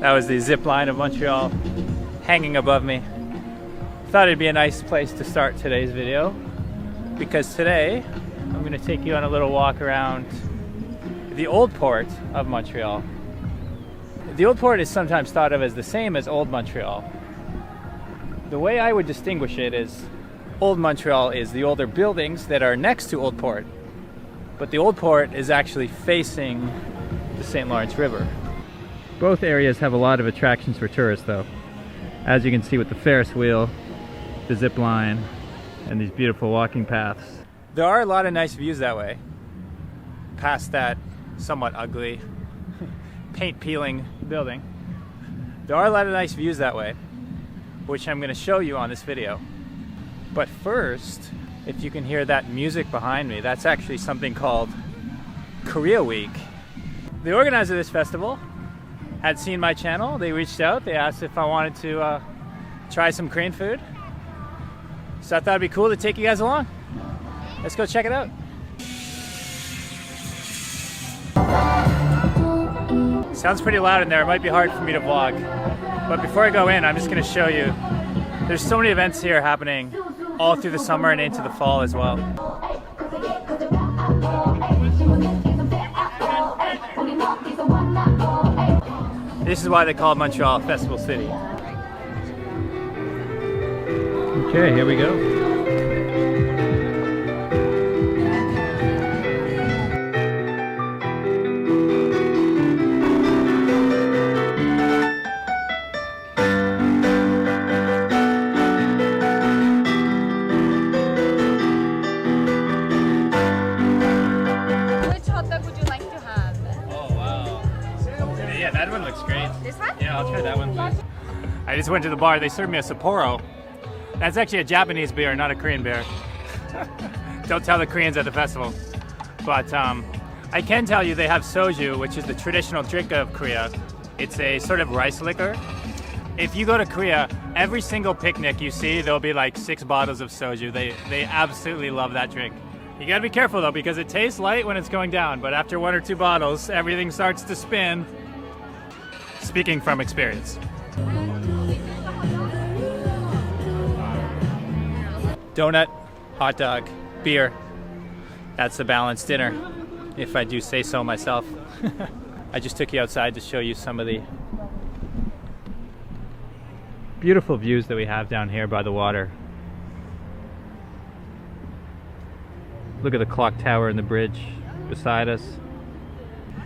That was the zip line of Montreal hanging above me. Thought it'd be a nice place to start today's video because today I'm going to take you on a little walk around the old port of Montreal. The old port is sometimes thought of as the same as old Montreal. The way I would distinguish it is old Montreal is the older buildings that are next to old port, but the old port is actually facing the St. Lawrence River. Both areas have a lot of attractions for tourists though, as you can see with the Ferris wheel, the zip line, and these beautiful walking paths. There are a lot of nice views that way, past that somewhat ugly paint peeling building. There are a lot of nice views that way, which I'm going to show you on this video. But first, if you can hear that music behind me, that's actually something called Korea Week. The organizer of this festival had seen my channel. They reached out, they asked if I wanted to try some Korean food. So I thought it'd be cool to take you guys along. Let's go check it out. Sounds pretty loud in there. It might be hard for me to vlog. But before I go in, I'm just going to show you. There's so many events here happening all through the summer and into the fall as well. This is why they call Montreal Festival City. Okay, here we go. That one looks great. This one? Yeah, I'll try that one, please. I just went to the bar. They served me a Sapporo. That's actually a Japanese beer, not a Korean beer. Don't tell the Koreans at the festival. But I can tell you they have soju, which is the traditional drink of Korea. It's a sort of rice liquor. If you go to Korea, every single picnic you see, there'll be like 6 bottles of soju. They absolutely love that drink. You gotta be careful though, because it tastes light when it's going down, but after 1 or 2 bottles, everything starts to spin. Speaking from experience. Donut, hot dog, beer. That's a balanced dinner, if I do say so myself. I just took you outside to show you some of the beautiful views that we have down here by the water. Look at the clock tower and the bridge beside us.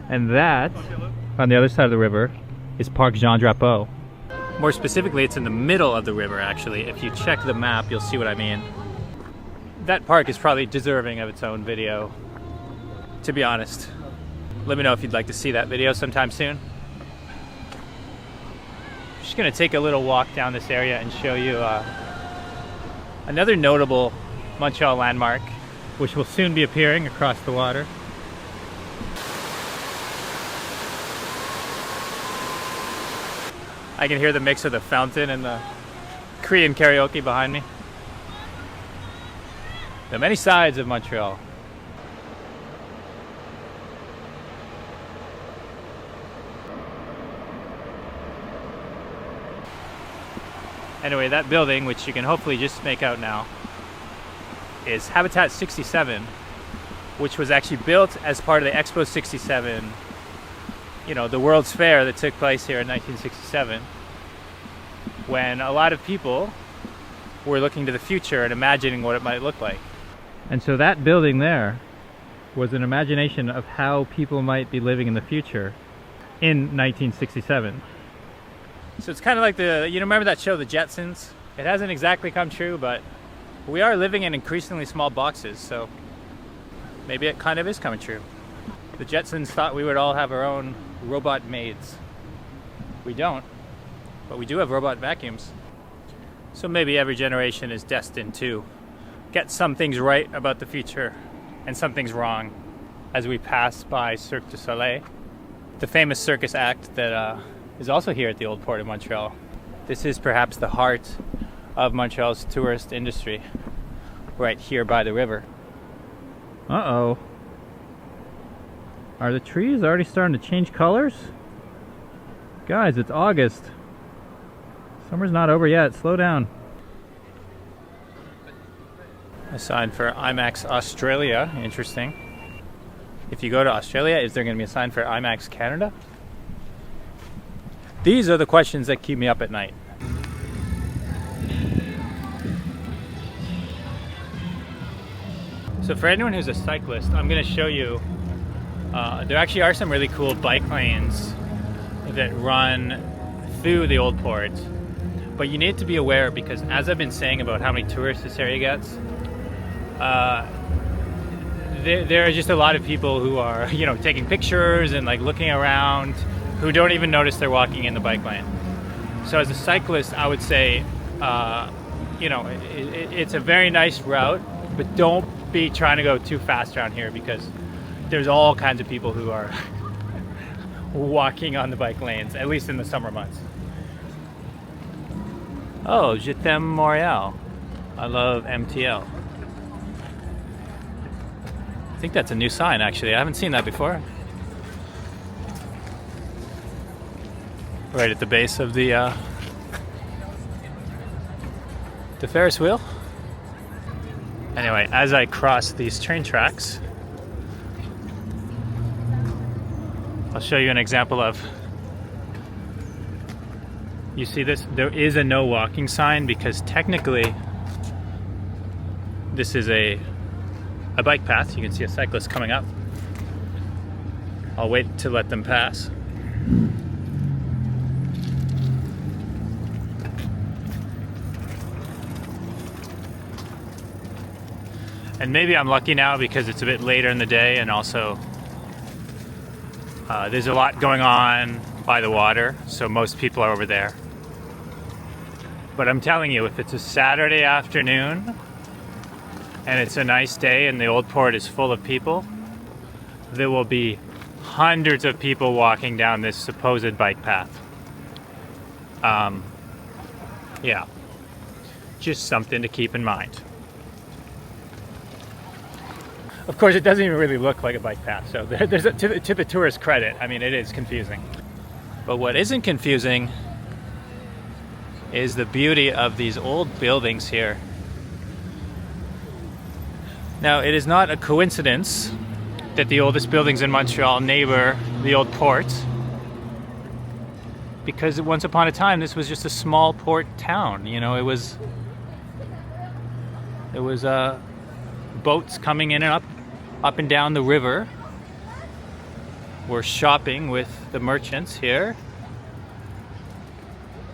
And that, on the other side of the river, is Parc Jean Drapeau. More specifically, it's in the middle of the river, actually. If you check the map, you'll see what I mean. That park is probably deserving of its own video, to be honest. Let me know if you'd like to see that video sometime soon. I'm just gonna take a little walk down this area and show you another notable Montreal landmark, which will soon be appearing across the water. I can hear the mix of the fountain and the Korean karaoke behind me. The many sides of Montreal. Anyway, that building, which you can hopefully just make out now, is Habitat 67, which was actually built as part of the Expo 67, you know, the World's Fair that took place here in 1967, when a lot of people were looking to the future and imagining what it might look like. And so that building there was an imagination of how people might be living in the future in 1967. So it's kind of like you remember that show, The Jetsons? It hasn't exactly come true, but we are living in increasingly small boxes, so maybe it kind of is coming true. The Jetsons thought we would all have our own robot maids. We don't, but we do have robot vacuums. So maybe every generation is destined to get some things right about the future and some things wrong as we pass by Cirque du Soleil, the famous circus act that is also here at the Old Port of Montreal. This is perhaps the heart of Montreal's tourist industry, right here by the river. Uh-oh. Are the trees already starting to change colors? Guys, it's August. Summer's not over yet. Slow down. A sign for IMAX Australia. Interesting. If you go to Australia, is there going to be a sign for IMAX Canada? These are the questions that keep me up at night. So for anyone who's a cyclist, I'm going to show you, there actually are some really cool bike lanes that run through the old port. But you need to be aware, because as I've been saying about how many tourists this area gets, there are just a lot of people who are, you know, taking pictures and like looking around, who don't even notice they're walking in the bike lane. So as a cyclist, I would say, you know, it's a very nice route, but don't be trying to go too fast around here, because there's all kinds of people who are walking on the bike lanes, at least in the summer months. Oh, Je t'aime Montreal. I love MTL. I think that's a new sign, actually. I haven't seen that before. Right at the base of the Ferris wheel. Anyway, as I cross these train tracks, I'll show you an example of, you see this? There is a no walking sign, because technically this is a bike path. You can see a cyclist coming up. I'll wait to let them pass. And maybe I'm lucky now because it's a bit later in the day, and also there's a lot going on by the water, so most people are over there. But I'm telling you, if it's a Saturday afternoon and it's a nice day and the old port is full of people, there will be hundreds of people walking down this supposed bike path. Yeah, just something to keep in mind. Of course, it doesn't even really look like a bike path, so there's to the tourist credit, I mean, it is confusing. But what isn't confusing is the beauty of these old buildings here. Now, it is not a coincidence that the oldest buildings in Montreal neighbor the old port, because once upon a time this was just a small port town. You know, it was boats coming in and up and down the river. We're shopping with the merchants here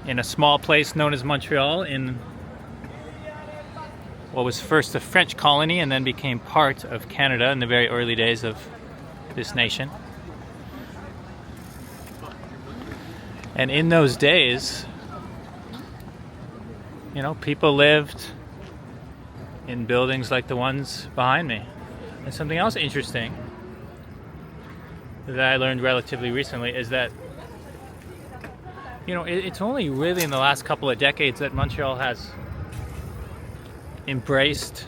in a small place known as Montreal, in what was first a French colony and then became part of Canada in the very early days of this nation. And in those days, you know, people lived in buildings like the ones behind me. And something else interesting that I learned relatively recently is that, you know, it's only really in the last couple of decades that Montreal has embraced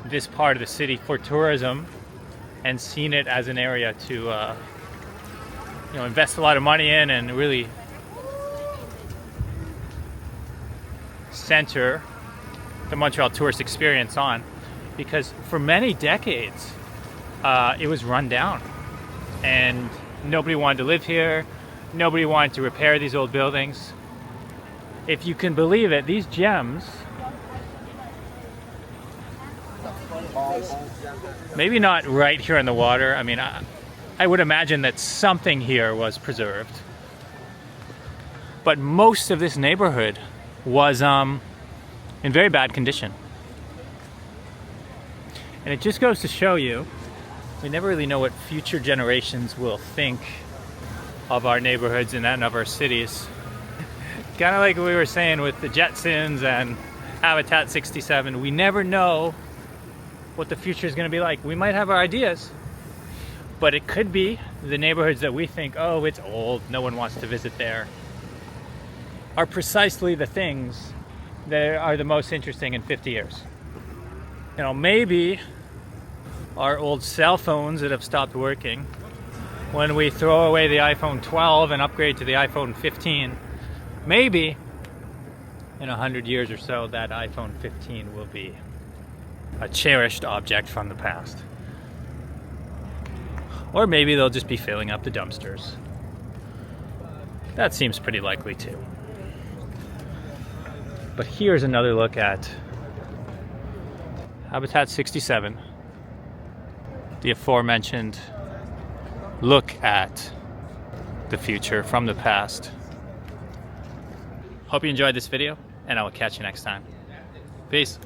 this part of the city for tourism and seen it as an area to, you know, invest a lot of money in and really center the Montreal tourist experience on. Because for many decades, it was run down and nobody wanted to live here. Nobody wanted to repair these old buildings. If you can believe it, these gems, maybe not right here in the water. I mean, I would imagine that something here was preserved. But most of this neighborhood was in very bad condition. And it just goes to show you, we never really know what future generations will think of our neighborhoods and of our cities. Kind of like we were saying with the Jetsons and Habitat 67, we never know what the future is going to be like. We might have our ideas, but it could be the neighborhoods that we think, oh, it's old, no one wants to visit there, are precisely the things that are the most interesting in 50 years. You know, maybe our old cell phones that have stopped working when we throw away the iPhone 12 and upgrade to the iPhone 15, maybe in 100 years or so, that iPhone 15 will be a cherished object from the past. Or maybe they'll just be filling up the dumpsters. That seems pretty likely too. But here's another look at Habitat 67. The aforementioned look at the future from the past. Hope you enjoyed this video, and I will catch you next time. Peace.